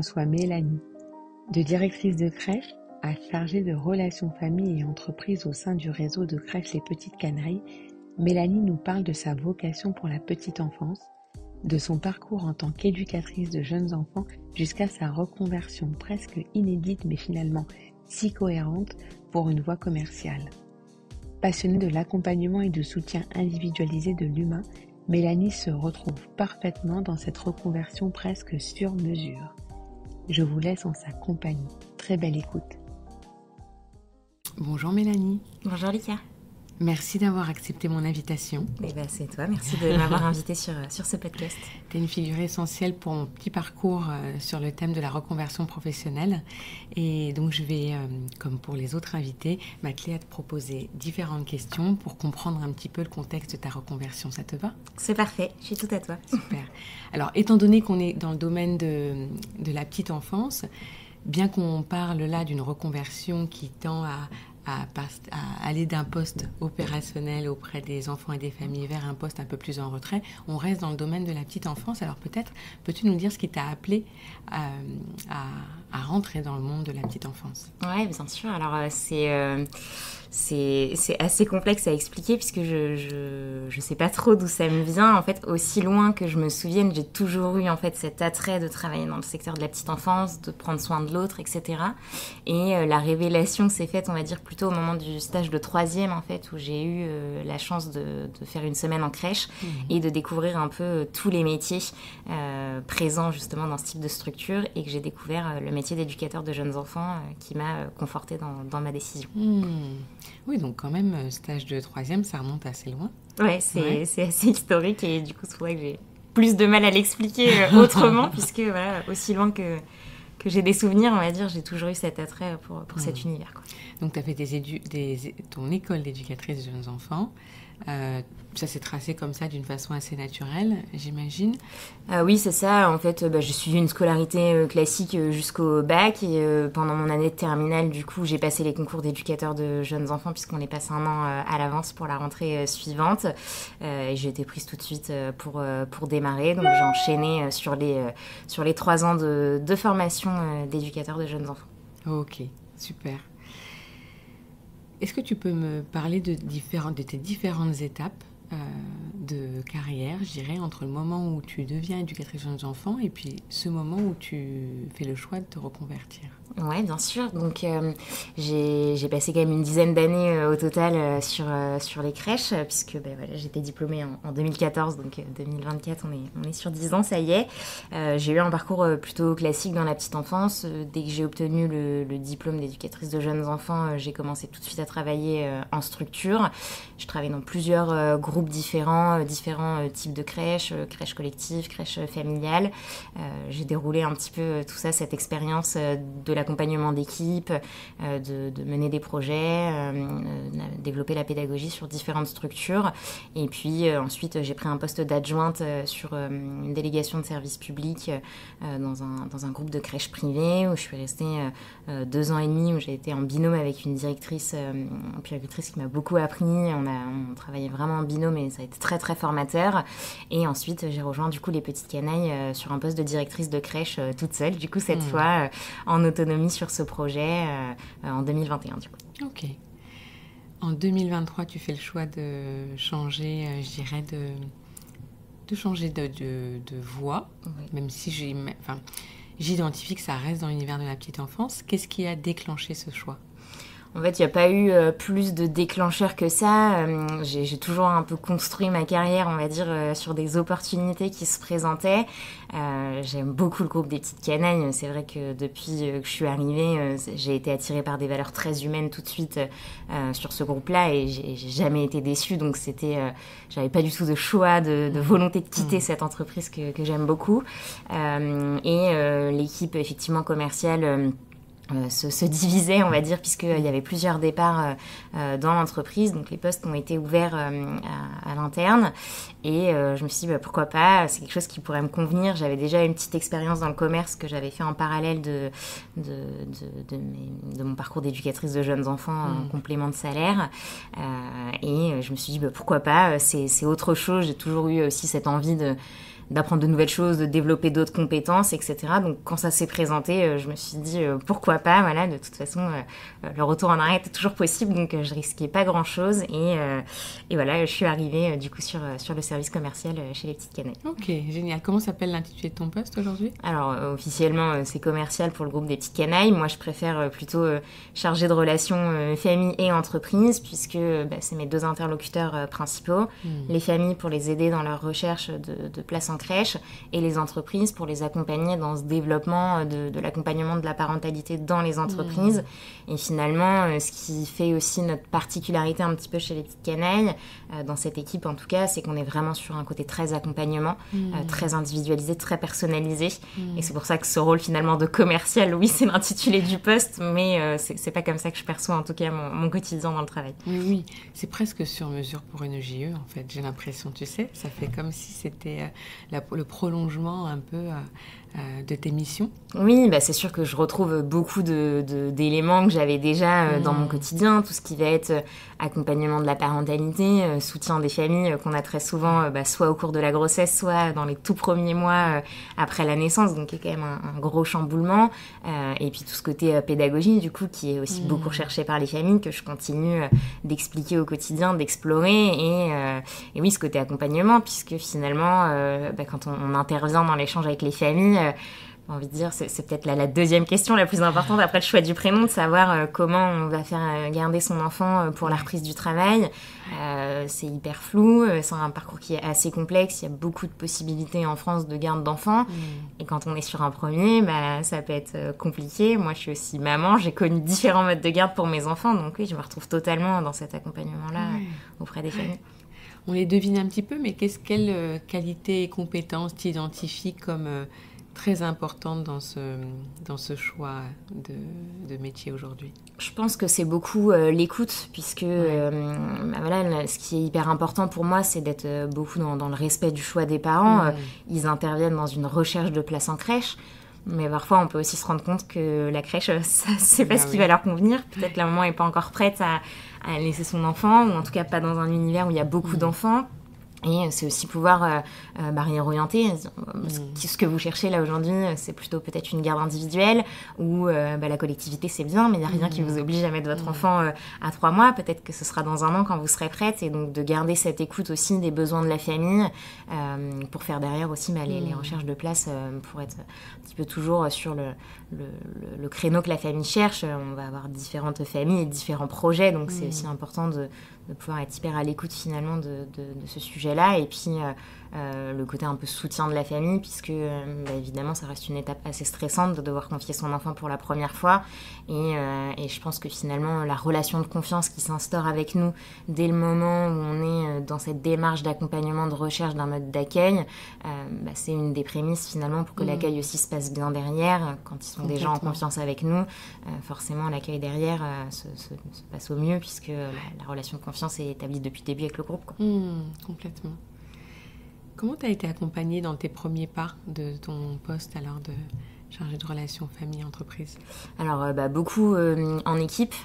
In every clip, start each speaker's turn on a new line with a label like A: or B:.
A: reçois Mélanie. De directrice de crèche à chargée de relations famille et entreprise au sein du réseau de crèches Les Petites Canailles, Mélanie nous parle de sa vocation pour la petite enfance, de son parcours en tant qu'éducatrice de jeunes enfants jusqu'à sa reconversion presque inédite mais finalement si cohérente pour une voie commerciale. Passionnée de l'accompagnement et du soutien individualisé de l'humain, Mélanie se retrouve parfaitement dans cette reconversion presque sur mesure. Je vous laisse en sa compagnie. Très belle écoute. Bonjour Mélanie.
B: Bonjour Lika.
A: Merci d'avoir accepté mon invitation.
B: C'est toi, merci de m'avoir invitée sur ce podcast.
A: Tu es une figure essentielle pour mon petit parcours sur le thème de la reconversion professionnelle. Et donc je vais, comme pour les autres invités, m'atteler à te proposer différentes questions pour comprendre un petit peu le contexte de ta reconversion. Ça te va ?
B: C'est parfait, je suis tout à toi.
A: Super. Alors, étant donné qu'on est dans le domaine de la petite enfance, bien qu'on parle là d'une reconversion qui tend à aller d'un poste opérationnel auprès des enfants et des familles vers un poste un peu plus en retrait, on reste dans le domaine de la petite enfance. Alors peut-être, peux-tu nous dire ce qui t'a appelé à rentrer dans le monde de la petite enfance ?
B: Oui, bien sûr. Alors c'est assez complexe à expliquer puisque je sais pas trop d'où ça me vient. En fait, aussi loin que je me souvienne, j'ai toujours eu en fait cet attrait de travailler dans le secteur de la petite enfance, de prendre soin de l'autre, etc. Et la révélation s'est faite, on va dire, plutôt au moment du stage de 3e, en fait, où j'ai eu la chance de faire une semaine en crèche et de découvrir un peu tous les métiers présents justement dans ce type de structure et que j'ai découvert le métier d'éducateur de jeunes enfants qui m'a confortée dans ma décision.
A: Oui, donc quand même, stage de 3e, ça remonte assez loin.
B: Ouais, c'est assez historique et du coup, c'est pour ça que j'ai plus de mal à l'expliquer autrement puisque voilà, aussi loin que j'ai des souvenirs, on va dire, j'ai toujours eu cet attrait pour cet univers, quoi.
A: Donc, tu as fait ton école d'éducatrice de jeunes enfants. Ça s'est tracé comme ça d'une façon assez naturelle, j'imagine.
B: Oui, c'est ça. En fait, j'ai suivi une scolarité classique jusqu'au bac. Et pendant mon année de terminale, du coup, j'ai passé les concours d'éducateur de jeunes enfants puisqu'on les passe un an à l'avance pour la rentrée suivante. Et j'ai été prise tout de suite pour démarrer. Donc, j'ai enchaîné sur les 3 ans de formation d'éducateur de jeunes enfants.
A: Ok, super. Est-ce que tu peux me parler de tes différentes étapes de carrière, je dirais, entre le moment où tu deviens éducatrice de jeunes enfants et puis ce moment où tu fais le choix de te reconvertir ?
B: Ouais, bien sûr. Donc, j'ai passé quand même une dizaine d'années au total sur les crèches, puisque voilà, j'étais diplômée en 2014, donc 2024, on est sur 10 ans, ça y est. J'ai eu un parcours plutôt classique dans la petite enfance. Dès que j'ai obtenu le diplôme d'éducatrice de jeunes enfants, j'ai commencé tout de suite à travailler en structure. Je travaillais dans plusieurs groupes différents types de crèches, crèches collectives, crèches familiales. J'ai déroulé un petit peu tout ça, cette expérience de l'accompagnement d'équipe, de mener des projets, développer la pédagogie sur différentes structures. Et puis ensuite, j'ai pris un poste d'adjointe sur une délégation de service public dans un groupe de crèches privées où je suis restée 2 ans et demi, où j'ai été en binôme avec une directrice puéricultrice qui m'a beaucoup appris. On travaillait vraiment en binôme et ça a été très très formateur. Et ensuite, j'ai rejoint du coup les Petites Canailles sur un poste de directrice de crèche toute seule, du coup cette fois en autonomie sur ce projet en 2021 du coup.
A: Ok. En 2023, tu fais le choix de changer, je dirais, de changer de voie, oui. Même si j'identifie que ça reste dans l'univers de la petite enfance. Qu'est-ce qui a déclenché ce choix ?
B: En fait, il n'y a pas eu plus de déclencheurs que ça. J'ai toujours un peu construit ma carrière, on va dire, sur des opportunités qui se présentaient. J'aime beaucoup le groupe des Petites Canailles. C'est vrai que depuis que je suis arrivée, j'ai été attirée par des valeurs très humaines tout de suite sur ce groupe-là et j'ai jamais été déçue. Donc, j'avais pas du tout de choix, de volonté de quitter cette entreprise que j'aime beaucoup. Et l'équipe, effectivement, commerciale... se divisait, on va dire, puisqu'il y avait plusieurs départs dans l'entreprise. Donc, les postes ont été ouverts à l'interne. Et je me suis dit, pourquoi pas, c'est quelque chose qui pourrait me convenir. J'avais déjà une petite expérience dans le commerce que j'avais fait en parallèle de mon parcours d'éducatrice de jeunes enfants en complément de salaire. Et je me suis dit, pourquoi pas, c'est autre chose. J'ai toujours eu aussi cette envie d'apprendre de nouvelles choses, de développer d'autres compétences, etc. Donc quand ça s'est présenté, je me suis dit pourquoi pas, voilà, de toute façon le retour en arrière était toujours possible, donc je risquais pas grand-chose et voilà, je suis arrivée du coup sur le service commercial chez les Petites Canailles.
A: Ok, génial. Comment s'appelle l'intitulé de ton poste aujourd'hui?
B: Alors officiellement c'est commercial pour le groupe des Petites Canailles, moi je préfère plutôt chargée de relations famille et entreprise puisque c'est mes deux interlocuteurs principaux, les familles pour les aider dans leur recherche de place en crèche et les entreprises pour les accompagner dans ce développement de l'accompagnement de la parentalité dans les entreprises. Et finalement, ce qui fait aussi notre particularité un petit peu chez les Petites Canailles, dans cette équipe en tout cas, c'est qu'on est vraiment sur un côté très accompagnement, très individualisé, très personnalisé. Et c'est pour ça que ce rôle finalement de commercial, oui, c'est l'intitulé du poste, mais c'est pas comme ça que je perçois en tout cas mon quotidien dans le travail.
A: Oui, c'est presque sur mesure pour une JE en fait, j'ai l'impression, tu sais, ça fait comme si c'était le prolongement un peu de tes missions.
B: Oui, c'est sûr que je retrouve beaucoup d'éléments que j'avais déjà dans mon quotidien, tout ce qui va être accompagnement de la parentalité, soutien des familles qu'on a très souvent, soit au cours de la grossesse, soit dans les tout premiers mois après la naissance, donc il y a quand même un gros chamboulement, et puis tout ce côté pédagogie du coup qui est aussi beaucoup recherché par les familles, que je continue d'expliquer au quotidien, d'explorer, et oui, ce côté accompagnement, puisque finalement quand on intervient dans l'échange avec les familles, j'ai envie de dire, c'est peut-être la deuxième question la plus importante après le choix du prénom, de savoir comment on va faire garder son enfant pour la reprise du travail. C'est hyper flou, c'est un parcours qui est assez complexe, il y a beaucoup de possibilités en France de garde d'enfants. Et quand on est sur un premier, ça peut être compliqué. Moi, je suis aussi maman, j'ai connu différents modes de garde pour mes enfants, donc oui, je me retrouve totalement dans cet accompagnement-là auprès des familles.
A: On les devine un petit peu, mais quelles qualités et compétences tu identifies comme très importante dans ce choix de métier aujourd'hui?
B: Je pense que c'est beaucoup l'écoute, puisque voilà, ce qui est hyper important pour moi, c'est d'être beaucoup dans le respect du choix des parents. Ils interviennent dans une recherche de place en crèche, mais parfois on peut aussi se rendre compte que la crèche, c'est pas ce qui va leur convenir. Peut-être la maman n'est pas encore prête à laisser son enfant, ou en tout cas pas dans un univers où il y a beaucoup d'enfants. Et c'est aussi pouvoir réorienter. Ce que vous cherchez là aujourd'hui, c'est plutôt peut-être une garde individuelle où la collectivité c'est bien, mais il n'y a rien qui vous oblige à mettre votre enfant à 3 mois. Peut-être que ce sera dans 1 an quand vous serez prête. Et donc de garder cette écoute aussi des besoins de la famille pour faire derrière aussi les recherches de place pour être un petit peu toujours sur le créneau que la famille cherche. On va avoir différentes familles et différents projets. Donc c'est aussi important de pouvoir être hyper à l'écoute finalement de ce sujet-là, et puis le côté un peu soutien de la famille, puisque évidemment ça reste une étape assez stressante de devoir confier son enfant pour la première fois, et je pense que finalement la relation de confiance qui s'instaure avec nous dès le moment où on est dans cette démarche d'accompagnement, de recherche d'un mode d'accueil, c'est une des prémices finalement pour que l'accueil aussi se passe bien derrière. Quand ils sont déjà en confiance avec nous, forcément l'accueil derrière se passe au mieux, puisque la relation de confiance est établie depuis le début avec le groupe, quoi.
A: Complètement. Comment tu as été accompagnée dans tes premiers pas de ton poste alors de chargée de relations famille-entreprise? Alors,
B: beaucoup en équipe.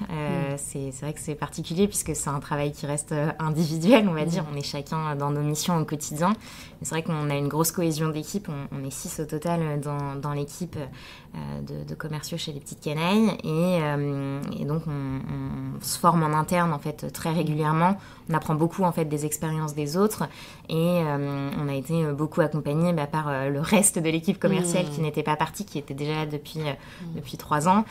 B: C'est vrai que c'est particulier puisque c'est un travail qui reste individuel, on va dire. On est chacun dans nos missions au quotidien. Mais c'est vrai qu'on a une grosse cohésion d'équipe. On est 6 au total dans l'équipe de commerciaux chez les Petites Canailles. Et donc, on se forme en interne, en fait, très régulièrement. On apprend beaucoup, en fait, des expériences des autres. Et on a été beaucoup accompagnés par le reste de l'équipe commerciale qui n'était pas partie, qui était déjà là depuis 3 ans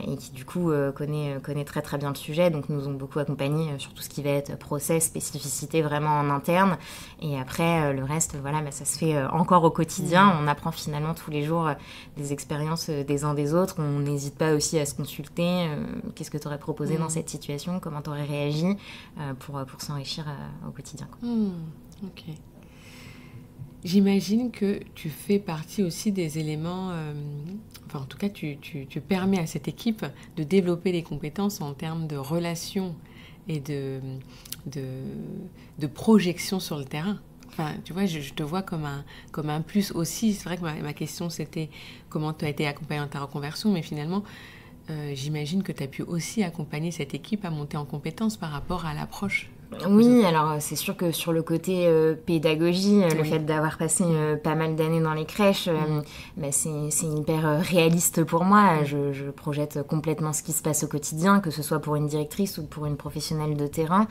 B: et qui, du coup, connaît très, très bien le sujet. Donc, nous ont beaucoup accompagnés sur tout ce qui va être process, spécificité vraiment en interne. Et après, le reste, voilà, ça se fait encore au quotidien. On apprend finalement tous les jours des expériences des uns des autres. On n'hésite pas aussi à se consulter. Qu'est-ce que tu aurais proposé dans cette situation? Comment tu aurais réagi pour s'enrichir au quotidien, quoi.
A: Ok. J'imagine que tu fais partie aussi des éléments, en tout cas tu permets à cette équipe de développer les compétences en termes de relations et de projection sur le terrain. Enfin, tu vois, je te vois comme un plus aussi. C'est vrai que ma question c'était comment tu as été accompagnée dans ta reconversion, mais finalement j'imagine que tu as pu aussi accompagner cette équipe à monter en compétences par rapport à l'approche
B: Oui, alors c'est sûr que sur le côté pédagogie, le
A: Oui.
B: fait d'avoir passé pas mal d'années dans les crèches, c'est hyper réaliste pour moi. Je projette complètement ce qui se passe au quotidien, que ce soit pour une directrice ou pour une professionnelle de terrain,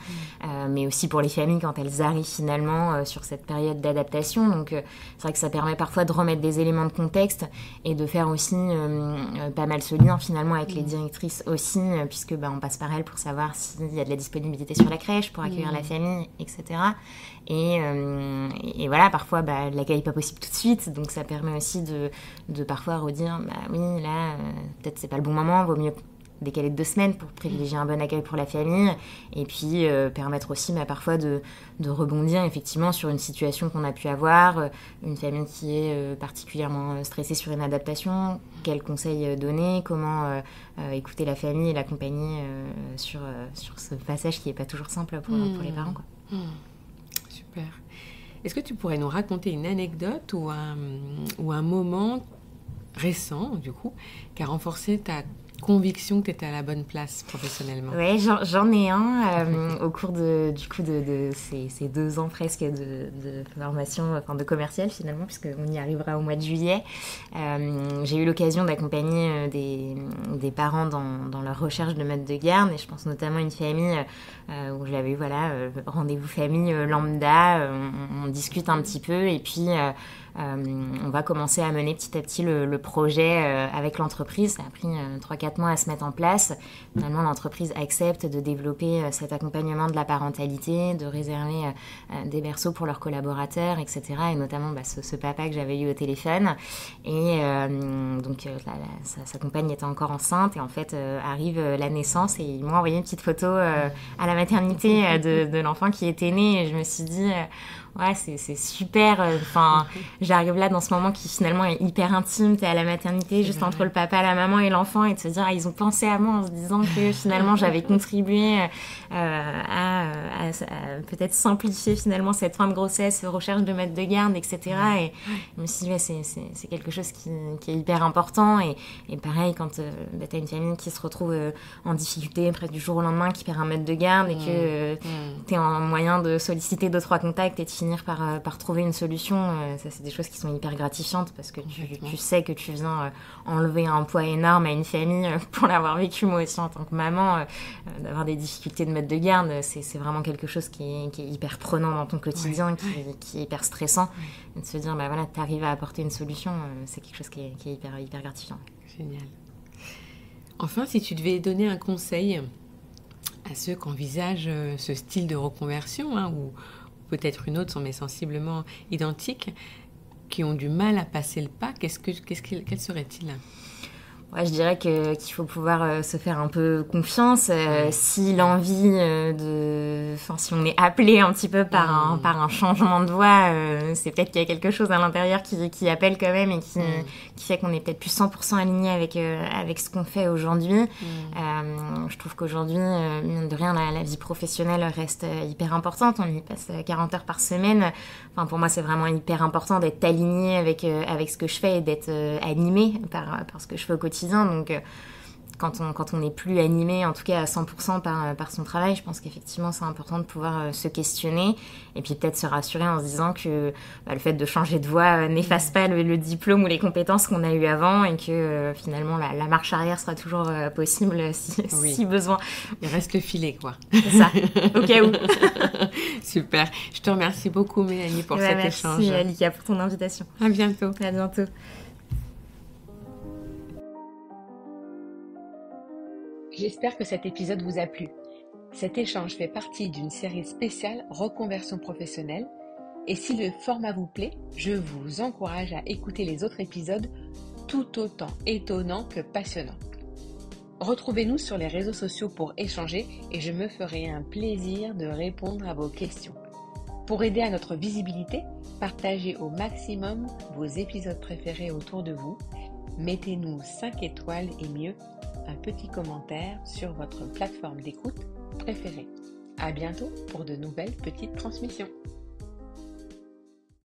B: mais aussi pour les familles quand elles arrivent finalement sur cette période d'adaptation. Donc c'est vrai que ça permet parfois de remettre des éléments de contexte et de faire aussi pas mal ce lien finalement avec les directrices aussi, puisque on passe par elles pour savoir s'il y a de la disponibilité sur la crèche, pour accueillir la famille, etc. Et voilà, parfois l'accueil n'est pas possible tout de suite, donc ça permet aussi de parfois redire oui, là, peut-être c'est pas le bon moment, vaut mieux décaler de 2 semaines pour privilégier un bon accueil pour la famille, et puis permettre aussi parfois de rebondir effectivement sur une situation qu'on a pu avoir, une famille qui est particulièrement stressée sur une adaptation, quels conseils donner, comment écouter la famille et l'accompagner sur ce passage qui n'est pas toujours simple pour les parents, quoi.
C: Super. Est-ce que tu pourrais nous raconter une anecdote ou un moment récent, du coup, qui a renforcé ta conviction que tu étais à la bonne place professionnellement?
B: Ouais, j'en ai un au cours de ces 2 ans presque de formation, enfin de commercial finalement, puisqu'on y arrivera au mois de juillet. J'ai eu l'occasion d'accompagner des parents dans leur recherche de mode de garde, et je pense notamment à une famille où j'avais eu rendez-vous famille lambda, on discute un petit peu, et puis on va commencer à mener petit à petit le projet avec l'entreprise. Ça a pris 3-4 mois à se mettre en place. Finalement, l'entreprise accepte de développer cet accompagnement de la parentalité, de réserver des berceaux pour leurs collaborateurs, etc. Et notamment ce papa que j'avais eu au téléphone. Et donc, sa compagne était encore enceinte. Et en fait, arrive la naissance, et ils m'ont envoyé une petite photo à la maternité de l'enfant qui était né. Et je me suis dit... ouais, c'est super. Enfin, j'arrive là dans ce moment qui finalement est hyper intime. T'es à la maternité, juste entre le papa, la maman et l'enfant, et de se dire, ils ont pensé à moi en se disant que finalement j'avais contribué à peut-être simplifier finalement cette fin de grossesse, recherche de mode de garde, etc. Et je me suis dit, c'est quelque chose qui est hyper important. Et pareil, quand t'as une famille qui se retrouve en difficulté presque du jour au lendemain, qui perd un mode de garde, et que t'es en moyen de solliciter 2-3 contacts et de finir par trouver une solution, ça c'est des choses qui sont hyper gratifiantes, parce que tu sais que tu viens enlever un poids énorme à une famille, pour l'avoir vécu moi aussi en tant que maman, d'avoir des difficultés de mode de garde, c'est vraiment quelque chose qui est hyper prenant dans ton quotidien, qui est hyper stressant, et de se dire voilà, t'arrives à apporter une solution, c'est quelque chose qui est hyper, hyper gratifiant.
C: Génial. Enfin, si tu devais donner un conseil à ceux qui envisagent ce style de reconversion, ou peut-être une autre, mais sensiblement identique, qui ont du mal à passer le pas, quel serait-il?
B: Ouais, je dirais qu'il faut pouvoir se faire un peu confiance. Si l'envie si on est appelé un petit peu par un changement de voie, c'est peut-être qu'il y a quelque chose à l'intérieur qui appelle quand même, et qui fait qu'on est peut-être plus 100% aligné avec ce qu'on fait aujourd'hui. Je trouve qu'aujourd'hui, mine de rien, la vie professionnelle reste hyper importante. On y passe 40 heures par semaine. Enfin, pour moi, c'est vraiment hyper important d'être aligné avec ce que je fais, et d'être animé par ce que je fais au quotidien. Donc, quand on n'est plus animé, en tout cas à 100% par son travail, je pense qu'effectivement c'est important de pouvoir se questionner, et puis peut-être se rassurer en se disant que le fait de changer de voie n'efface pas le diplôme ou les compétences qu'on a eues avant, et que finalement la marche arrière sera toujours possible si besoin.
C: Il reste le filet, quoi.
B: C'est ça, au cas où.
C: Super. Je te remercie beaucoup, Mélanie, pour cet échange.
B: Merci, Alika, pour ton invitation.
C: À bientôt.
B: À bientôt.
A: J'espère que cet épisode vous a plu. Cet échange fait partie d'une série spéciale reconversion professionnelle, et si le format vous plaît, je vous encourage à écouter les autres épisodes tout autant étonnants que passionnants. Retrouvez-nous sur les réseaux sociaux pour échanger, et je me ferai un plaisir de répondre à vos questions. Pour aider à notre visibilité, partagez au maximum vos épisodes préférés autour de vous. Mettez-nous 5 étoiles et mieux, un petit commentaire sur votre plateforme d'écoute préférée. À bientôt pour de nouvelles petites transmissions.